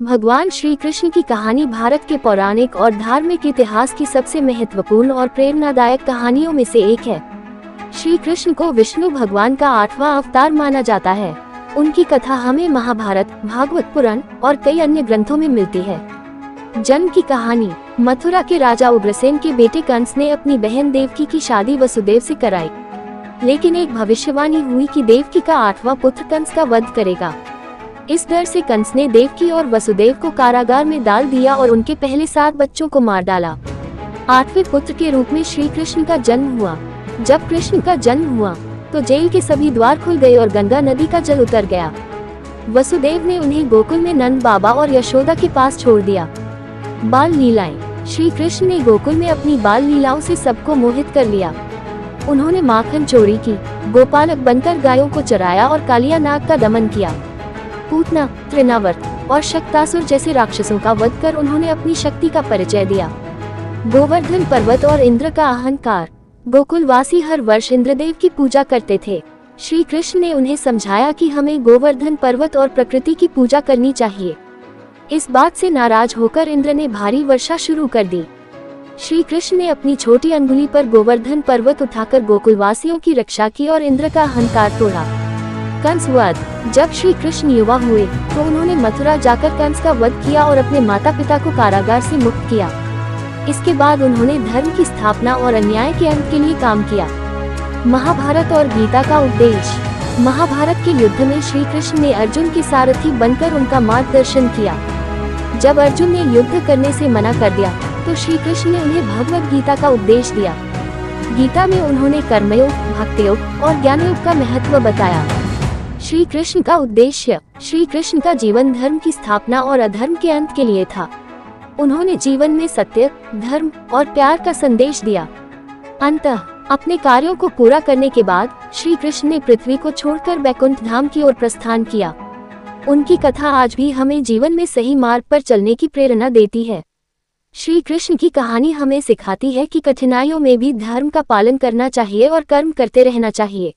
भगवान श्री कृष्ण की कहानी भारत के पौराणिक और धार्मिक इतिहास की सबसे महत्वपूर्ण और प्रेरणादायक कहानियों में से एक है। श्री कृष्ण को विष्णु भगवान का 8वां अवतार माना जाता है। उनकी कथा हमें महाभारत, भागवत पुराण और कई अन्य ग्रंथों में मिलती है। जन्म की कहानी। मथुरा के राजा उग्रसेन के बेटे कंस ने अपनी बहन देवकी की शादी वसुदेव से कराई, लेकिन एक भविष्यवाणी हुई कि देवकी का 8वां पुत्र कंस का वध करेगा। इस डर से कंस ने देवकी और वसुदेव को कारागार में डाल दिया और उनके पहले 7 बच्चों को मार डाला। 8वें पुत्र के रूप में श्री कृष्ण का जन्म हुआ। जब कृष्ण का जन्म हुआ तो जेल के सभी द्वार खुल गए और गंगा नदी का जल उतर गया। वसुदेव ने उन्हें गोकुल में नंद बाबा और यशोदा के पास छोड़ दिया। बाल लीलाएं। श्री कृष्ण ने गोकुल में अपनी बाल लीलाओं से सबको मोहित कर लिया। उन्होंने माखन चोरी की, गोपालक बनकर गायों को चराया और कालिया नाग का दमन किया। पूतना, तृणावर्त और शक्तासुर जैसे राक्षसों का वध कर उन्होंने अपनी शक्ति का परिचय दिया। गोवर्धन पर्वत और इंद्र का अहंकार। गोकुलवासी हर वर्ष इंद्रदेव की पूजा करते थे। श्री कृष्ण ने उन्हें समझाया कि हमें गोवर्धन पर्वत और प्रकृति की पूजा करनी चाहिए। इस बात से नाराज होकर इंद्र ने भारी वर्षा शुरू कर दी। श्री कृष्ण ने अपनी छोटी अंगुली पर गोवर्धन पर्वत उठाकर गोकुलवासियों की रक्षा की और इंद्र का अहंकार तोड़ा। कंस वध। जब श्री कृष्ण युवा हुए तो उन्होंने मथुरा जाकर कंस का वध किया और अपने माता पिता को कारागार से मुक्त किया। इसके बाद उन्होंने धर्म की स्थापना और अन्याय के अंत के लिए काम किया। महाभारत और गीता का उपदेश। महाभारत के युद्ध में श्री कृष्ण ने अर्जुन के सारथी बनकर उनका मार्गदर्शन किया। जब अर्जुन ने युद्ध करने से मना कर दिया तो श्री कृष्ण ने उन्हें भगवद गीता का उपदेश दिया। गीता में उन्होंने कर्मयोग, भक्तियोग और ज्ञानयोग का महत्व बताया। श्री कृष्ण का उद्देश्य। श्री कृष्ण का जीवन धर्म की स्थापना और अधर्म के अंत के लिए था। उन्होंने जीवन में सत्य, धर्म और प्यार का संदेश दिया। अंततः अपने कार्यों को पूरा करने के बाद श्री कृष्ण ने पृथ्वी को छोड़कर बैकुंठ धाम की ओर प्रस्थान किया। उनकी कथा आज भी हमें जीवन में सही मार्ग पर चलने की प्रेरणा देती है। श्री कृष्ण की कहानी हमें सिखाती है कि कठिनाइयों में भी धर्म का पालन करना चाहिए और कर्म करते रहना चाहिए।